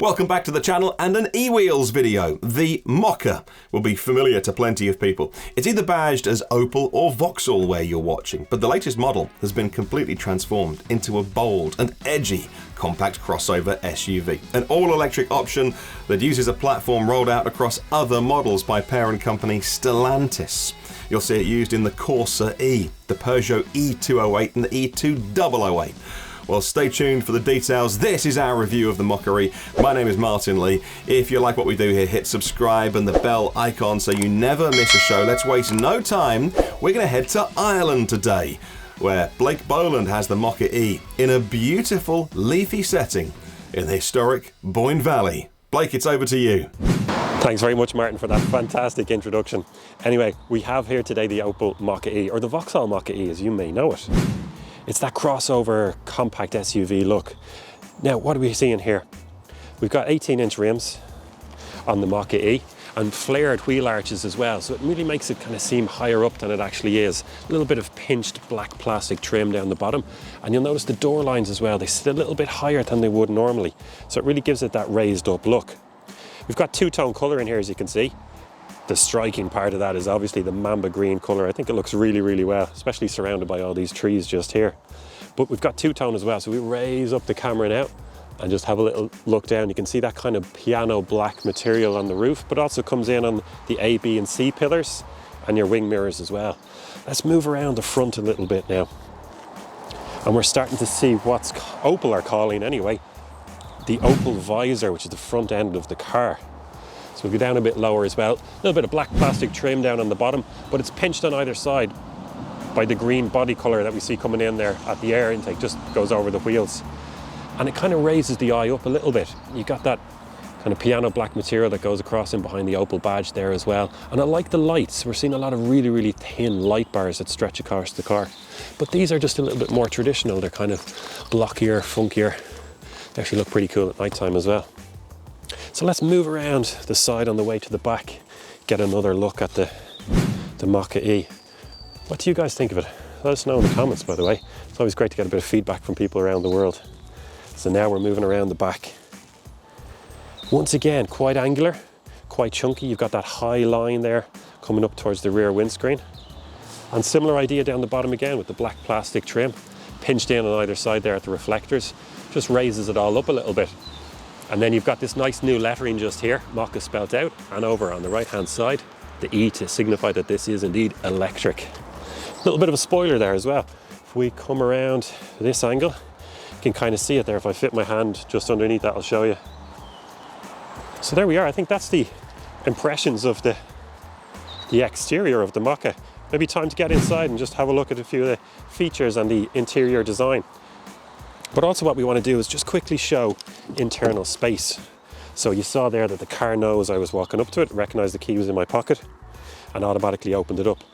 Welcome back to the channel and an eWheels video. The Mokka will be familiar to plenty of people. It's either badged as Opel or Vauxhall where you're watching, but the latest model has been completely transformed into a bold and edgy compact crossover SUV. An all-electric option that uses a platform rolled out across other models by parent company Stellantis. You'll see it used in the Corsa E, the Peugeot E208 and the E2008. Well, stay tuned for the details. This is our review of the Mokka-e. My name is Martin Lee. If you like what we do here, hit subscribe and the bell icon so you never miss a show. Let's waste no time. We're going to head to Ireland today, where Blake Boland has the Mokka-e in a beautiful, leafy setting in the historic Boyne Valley. Blake, it's over to you. Thanks very much, Martin, for that fantastic introduction. Anyway, we have here today the Opel Mokka-e, or the Vauxhall Mokka-e as you may know it. It's that crossover compact SUV look. Now, what are we seeing here? We've got 18-inch rims on the Mokka-e and flared wheel arches as well, so it really makes it kind of seem higher up than it actually is. A little bit of pinched black plastic trim down the bottom, and you'll notice the door lines as well. They sit a little bit higher than they would normally, so it really gives it that raised up look. We've got two-tone colour in here, as you can see. The striking part of that is obviously the mamba green colour. I think it looks really, really well, especially surrounded by all these trees just here. But we've got two-tone as well, so we raise up the camera now and just have a little look down. You can see that kind of piano black material on the roof, but also comes in on the A, B and C pillars and your wing mirrors as well. Let's move around the front a little bit now. And we're starting to see what's Opel are calling anyway, the Opel visor, which is the front end of the car. So we'll go down a bit lower as well. A little bit of black plastic trim down on the bottom, but it's pinched on either side by the green body colour that we see coming in there at the air intake, just goes over the wheels. And it kind of raises the eye up a little bit. You got that kind of piano black material that goes across in behind the Opel badge there as well. And I like the lights. We're seeing a lot of really, really thin light bars that stretch across the car. But these are just a little bit more traditional. They're kind of blockier, funkier. They actually look pretty cool at night time as well. So let's move around the side on the way to the back, get another look at the Mokka-e. What do you guys think of it? Let us know in the comments, by the way. It's always great to get a bit of feedback from people around the world. So now we're moving around the back. Once again, quite angular, quite chunky. You've got that high line there coming up towards the rear windscreen. And similar idea down the bottom again with the black plastic trim, pinched in on either side there at the reflectors. Just raises it all up a little bit. And then you've got this nice new lettering just here, Mokka spelt out, and over on the right hand side, the E to signify that this is indeed electric. A little bit of a spoiler there as well. If we come around this angle, you can kind of see it there. If I fit my hand just underneath that, I'll show you. So there we are. I think that's the impressions of the exterior of the Mokka. Maybe time to get inside and just have a look at a few of the features and the interior design. But also what we want to do is just quickly show internal space. So you saw there that the car knows I was walking up to it, recognized the key was in my pocket, and automatically opened it up.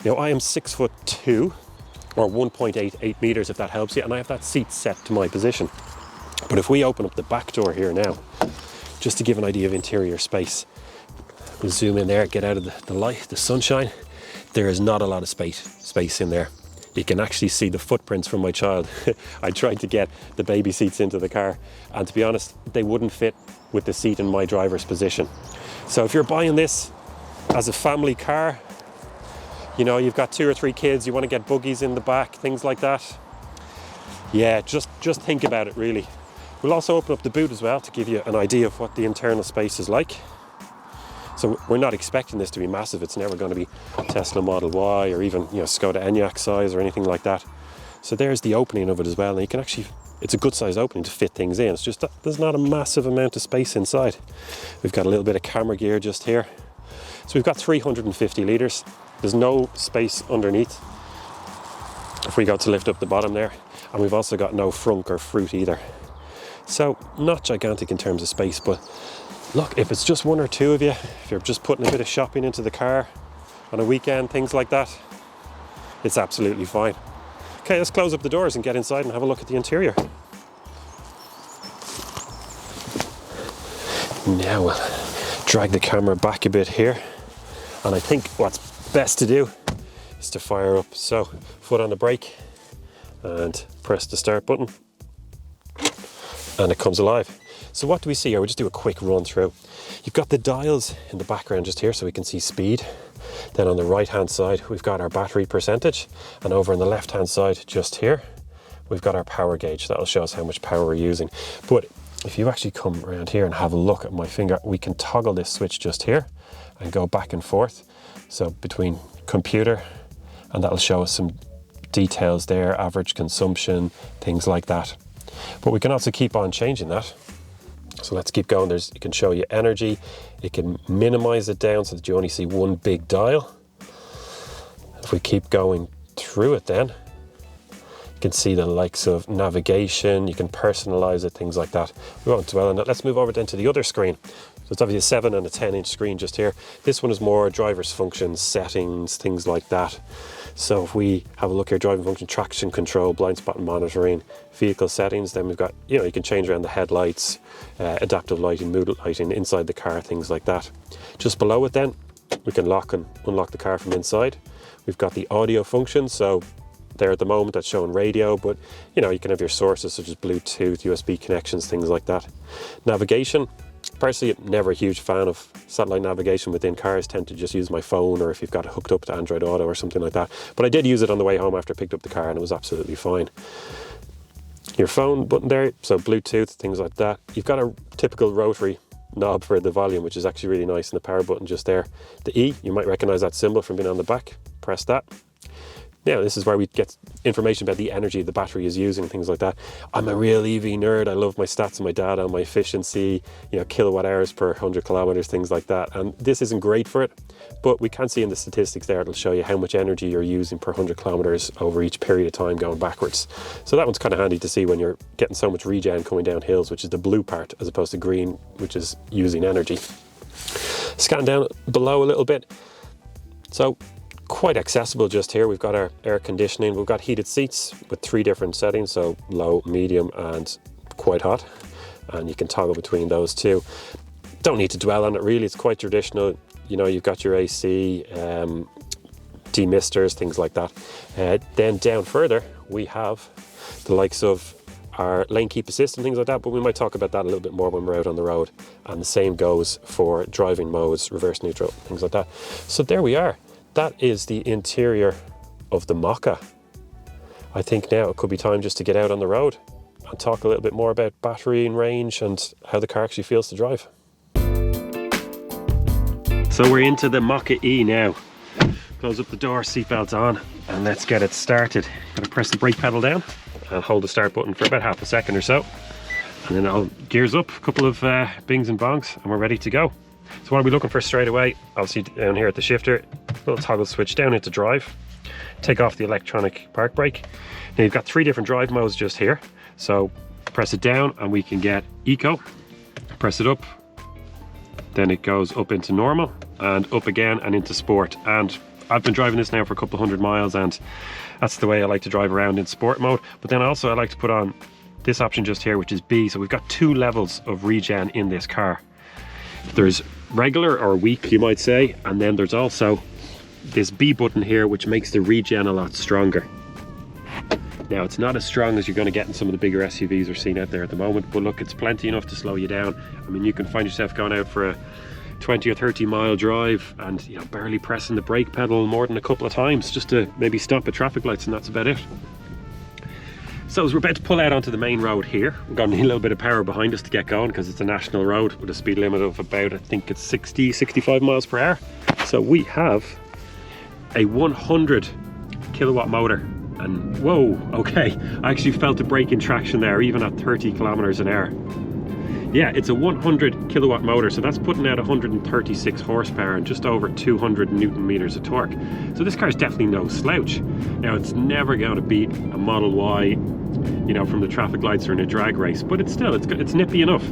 Now I am 6'2", or 1.88 meters if that helps you, and I have that seat set to my position. But if we open up the back door here now, just to give an idea of interior space, we'll zoom in there, get out of the light, the sunshine. There is not a lot of space in there. You can actually see the footprints from my child. I tried to get the baby seats into the car, and to be honest, they wouldn't fit with the seat in my driver's position. So if you're buying this as a family car, you know, you've got 2 or 3 kids, you want to get buggies in the back, things like that. Yeah, just think about it really. We'll also open up the boot as well to give you an idea of what the internal space is like. So we're not expecting this to be massive. It's never going to be Tesla Model Y or even, you know, Skoda Enyaq size or anything like that. So there's the opening of it as well. And you can actually, it's a good size opening to fit things in. It's just that there's not a massive amount of space inside. We've got a little bit of camera gear just here. So we've got 350 litres. There's no space underneath if we go to lift up the bottom there. And we've also got no frunk or fruit either. So not gigantic in terms of space, but look, if it's just 1 or 2 of you, if you're just putting a bit of shopping into the car on a weekend, things like that, it's absolutely fine. Okay, let's close up the doors and get inside and have a look at the interior. Now we'll drag the camera back a bit here. And I think what's best to do is to fire up. So, foot on the brake and press the start button. And it comes alive. So what do we see here? We'll just do a quick run through. You've got the dials in the background just here so we can see speed. Then on the right hand side, we've got our battery percentage. And over on the left hand side, just here, we've got our power gauge. That'll show us how much power we're using. But if you actually come around here and have a look at my finger, we can toggle this switch just here and go back and forth. So between computer, and that'll show us some details there, average consumption, things like that. But we can also keep on changing that. So let's keep going. It can show you energy. It can minimize it down so that you only see one big dial. If we keep going through it then, you can see the likes of navigation, you can personalize it, things like that. We won't dwell on that. Let's move over then to the other screen. So it's obviously a 7 and a 10-inch screen just here. This one is more driver's functions, settings, things like that. So if we have a look here, driving function, traction control, blind spot monitoring, vehicle settings, then we've got, you can change around the headlights, adaptive lighting, mood lighting inside the car, things like that. Just below it then, we can lock and unlock the car from inside. We've got the audio function, so there at the moment that's showing radio, but you can have your sources such as Bluetooth, USB connections, things like that. Navigation. Personally, I'm never a huge fan of satellite navigation within cars. Tend to just use my phone, or if you've got it hooked up to Android Auto or something like that. But I did use it on the way home after I picked up the car and it was absolutely fine. Your phone button there, so Bluetooth, things like that. You've got a typical rotary knob for the volume, which is actually really nice, and the power button just there. The E, you might recognize that symbol from being on the back. Press that. Now, this is where we get information about the energy the battery is using, things like that. I'm a real EV nerd. I love my stats and my data on my efficiency, kilowatt hours per 100 kilometers, things like that. And this isn't great for it, but we can see in the statistics there, it'll show you how much energy you're using per 100 kilometers over each period of time going backwards. So that one's kind of handy to see when you're getting so much regen coming down hills, which is the blue part, as opposed to green, which is using energy. Scan down below a little bit. So quite accessible just here. We've got our air conditioning. We've got heated seats with 3 different settings, so low, medium and quite hot, and you can toggle between those two. Don't need to dwell on it really. It's quite traditional. You've got your AC, demisters, things like that. Then down further we have the likes of our lane keep assist and things like that, but we might talk about that a little bit more when we're out on the road. And the same goes for driving modes, reverse neutral, things like that. So there we are. That is the interior of the Mokka. I think now it could be time just to get out on the road and talk a little bit more about battery and range and how the car actually feels to drive. So we're into the Mokka-e now. Close up the door, seatbelts on, and let's get it started. Gonna press the brake pedal down and hold the start button for about half a second or so. And then I'll gears up, a couple of bings and bongs, and we're ready to go. So what are we looking for straight away? Obviously down here at the shifter, little toggle switch down into drive. Take off the electronic park brake. Now you've got 3 different drive modes just here. So press it down and we can get eco. Press it up, then it goes up into normal and up again and into sport. And I've been driving this now for a couple of 100 miles, and that's the way I like to drive around in sport mode. But then also I like to put on this option just here, which is B. So we've got 2 levels of regen in this car. There's regular or weak, you might say, and then there's also this B button here, which makes the regen a lot stronger. Now it's not as strong as you're going to get in some of the bigger SUVs we're seeing out there at the moment, but look, it's plenty enough to slow you down. I mean, you can find yourself going out for a 20 or 30 mile drive and barely pressing the brake pedal more than a couple of times just to maybe stop at traffic lights, and that's about it. So as we're about to pull out onto the main road here, we're going to need a little bit of power behind us to get going, because it's a national road with a speed limit of about, I think it's 65 miles per hour. So we have a 100 kilowatt motor, and whoa, okay, I actually felt the braking traction there even at 30 kilometers an hour. Yeah, it's a 100 kilowatt motor, so that's putting out 136 horsepower and just over 200 newton meters of torque. So this car is definitely no slouch. Now, it's never going to beat a Model Y, from the traffic lights or in a drag race, but it's nippy enough.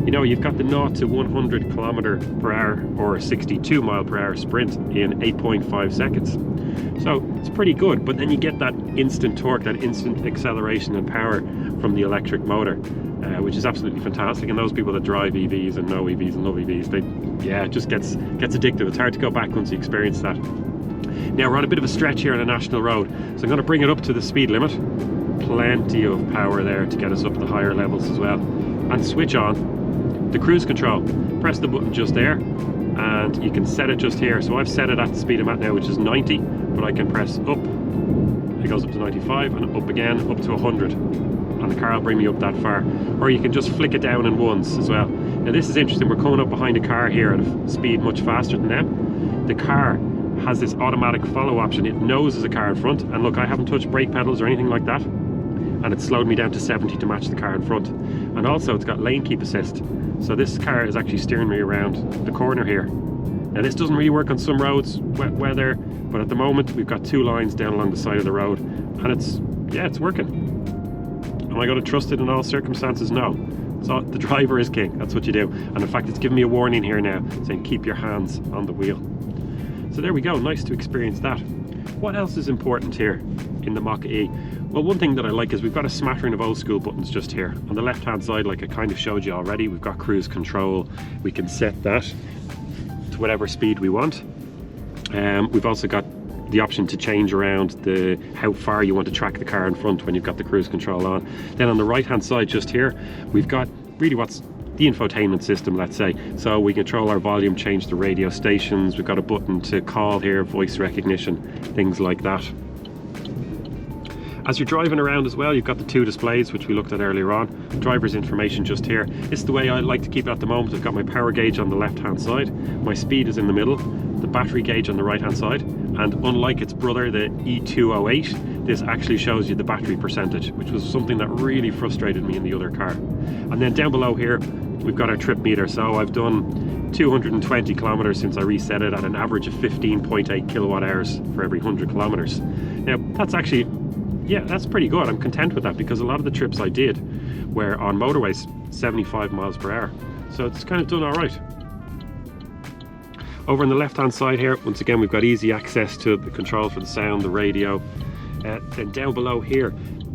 You've got the 0 to 100 kilometer per hour or 62 mile per hour sprint in 8.5 seconds. So it's pretty good, but then you get that instant torque, that instant acceleration and power from the electric motor, which is absolutely fantastic. And those people that drive EVs and know EVs and love EVs, it just gets addictive. It's hard to go back once you experience that. Now we're on a bit of a stretch here on a national road, so I'm going to bring it up to the speed limit. Plenty of power there to get us up the higher levels as well. and switch on the cruise control. Press the button just there and you can set it just here. So I've set it at the speed I'm at now, which is 90, but I can press up, it goes up to 95, and up again, up to 100. And the car will bring me up that far. Or you can just flick it down in once as well. Now this is interesting, we're coming up behind a car here at a speed much faster than them. The car has this automatic follow option. It knows there's a car in front, and look, I haven't touched brake pedals or anything like that. And it slowed me down to 70 to match the car in front. And also it's got lane keep assist. So this car is actually steering me around the corner here. Now this doesn't really work on some roads, wet weather, but at the moment we've got 2 lines down along the side of the road, and it's working. Am I going to trust it in all circumstances? No. So the driver is king, that's what you do. And in fact, it's giving me a warning here now saying keep your hands on the wheel. So there we go, nice to experience that. What else is important here in the Mokka-e? Well, one thing that I like is we've got a smattering of old school buttons just here. On the left hand side, like I kind of showed you already, we've got cruise control. We can set that to whatever speed we want. We've also got the option to change around how far you want to track the car in front when you've got the cruise control on. Then on the right hand side just here, we've got really what's the infotainment system, let's say. So we control our volume, change the radio stations. We've got a button to call here, voice recognition, things like that. As you're driving around as well, you've got the 2 displays, which we looked at earlier on. Driver's information just here. This is the way I like to keep it at the moment. I've got my power gauge on the left-hand side. My speed is in the middle. The battery gauge on the right-hand side. And unlike its brother, the E208, this actually shows you the battery percentage, which was something that really frustrated me in the other car. And then down below here, we've got our trip meter. So I've done 220 kilometers since I reset it at an average of 15.8 kilowatt hours for every 100 kilometers. Now, that's actually, yeah, that's pretty good. I'm content with that because a lot of the trips I did were on motorways, 75 miles per hour. So it's kind of done all right. Over on the left hand side here, once again, we've got easy access to the control for the sound, the radio. Then down below here,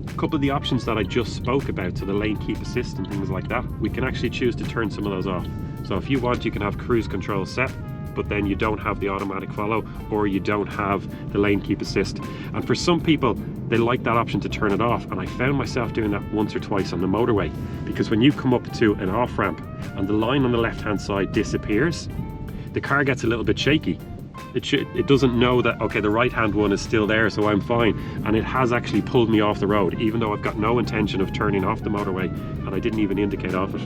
a couple of the options that I just spoke about, so the lane keep assist and things like that, we can actually choose to turn some of those off. So if you want, you can have cruise control set, but then you don't have the automatic follow, or you don't have the lane keep assist. And for some people, they like that option to turn it off, and I found myself doing that once or twice on the motorway, because when you come up to an off ramp and the line on the left hand side disappears, the car gets a little bit shaky. It doesn't know that, okay, the right hand one is still there, so I'm fine, and it has actually pulled me off the road, even though I've got no intention of turning off the motorway, and I didn't even indicate off it.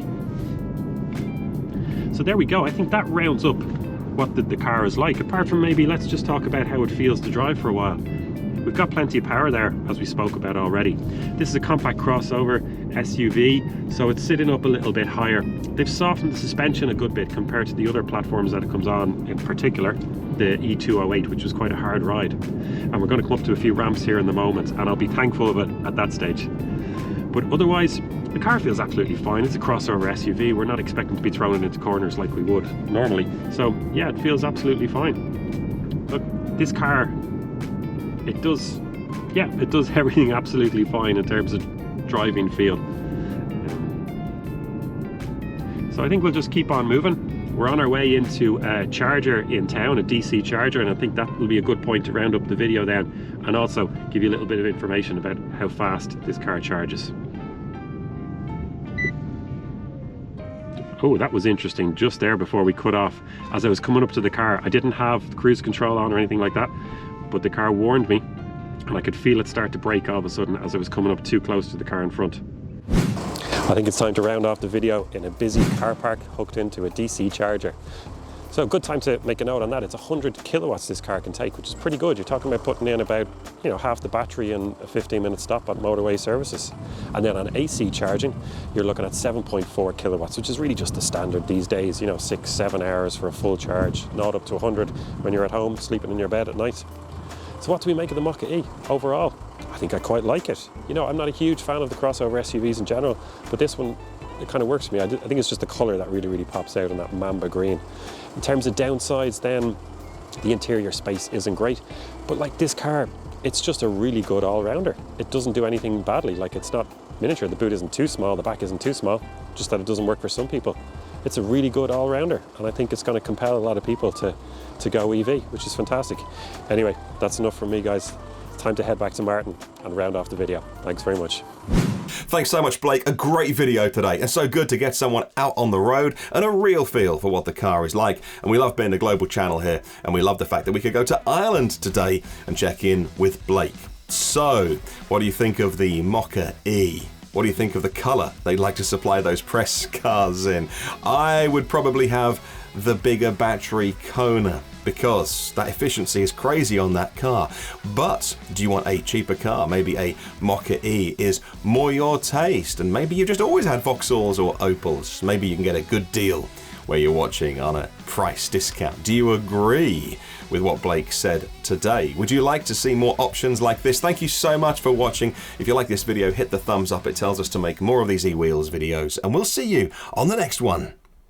So there we go. I think that rounds up what the car is like, apart from maybe let's just talk about how it feels to drive for a while. We've got plenty of power there, as we spoke about already. This is a compact crossover SUV, so it's sitting up a little bit higher. They've softened the suspension a good bit compared to the other platforms that it comes on, in particular the E208, which was quite a hard ride. And we're going to come up to a few ramps here in the moment, and I'll be thankful of it at that stage. But otherwise, the car feels absolutely fine. It's a crossover SUV. We're not expecting to be thrown into corners like we would normally. So yeah, it feels absolutely fine. Look, this car, it does everything absolutely fine in terms of driving feel. So I think we'll just keep on moving. We're on our way into a charger in town, a DC charger, and I think that will be a good point to round up the video then, and also give you a little bit of information about how fast this car charges. Oh, that was interesting just there before we cut off. As I was coming up to the car, I didn't have cruise control on or anything like that, but the car warned me, and I could feel it start to brake all of a sudden as I was coming up too close to the car in front. I think it's time to round off the video in a busy car park hooked into a DC charger. So good time to make a note on that. It's 100 kilowatts this car can take, which is pretty good. You're talking about putting in about, half the battery in a 15-minute stop at motorway services. And then on AC charging, you're looking at 7.4 kilowatts, which is really just the standard these days, 6-7 hours for a full charge, not up to 100 when you're at home sleeping in your bed at night. So what do we make of the Mokka-e overall? I think I quite like it. I'm not a huge fan of the crossover SUVs in general, but this one, it kind of works for me. I think it's just the colour that really, really pops out in that mamba green. In terms of downsides then, the interior space isn't great, but like this car, it's just a really good all-rounder. It doesn't do anything badly. Like, it's not miniature, the boot isn't too small, the back isn't too small, just that it doesn't work for some people. It's a really good all-rounder, and I think it's going to compel a lot of people to go EV, which is fantastic. Anyway, that's enough from me, guys. It's time to head back to Martin and round off the video. Thanks very much. Thanks so much, Blake. A great video today, and so good to get someone out on the road and a real feel for what the car is like. And we love being a global channel here, and we love the fact that we could go to Ireland today and check in with Blake. So, what do you think of the Mokka-e? What do you think of the colour they'd like to supply those press cars in? I would probably have the bigger battery Kona, because that efficiency is crazy on that car. But do you want a cheaper car? Maybe a Mokka-e is more your taste, and maybe you've just always had Vauxhalls or Opels. Maybe you can get a good deal where you're watching on a price discount. Do you agree with what Blake said today? Would you like to see more options like this? Thank you so much for watching. If you like this video, hit the thumbs up. It tells us to make more of these eWheels videos, and we'll see you on the next one.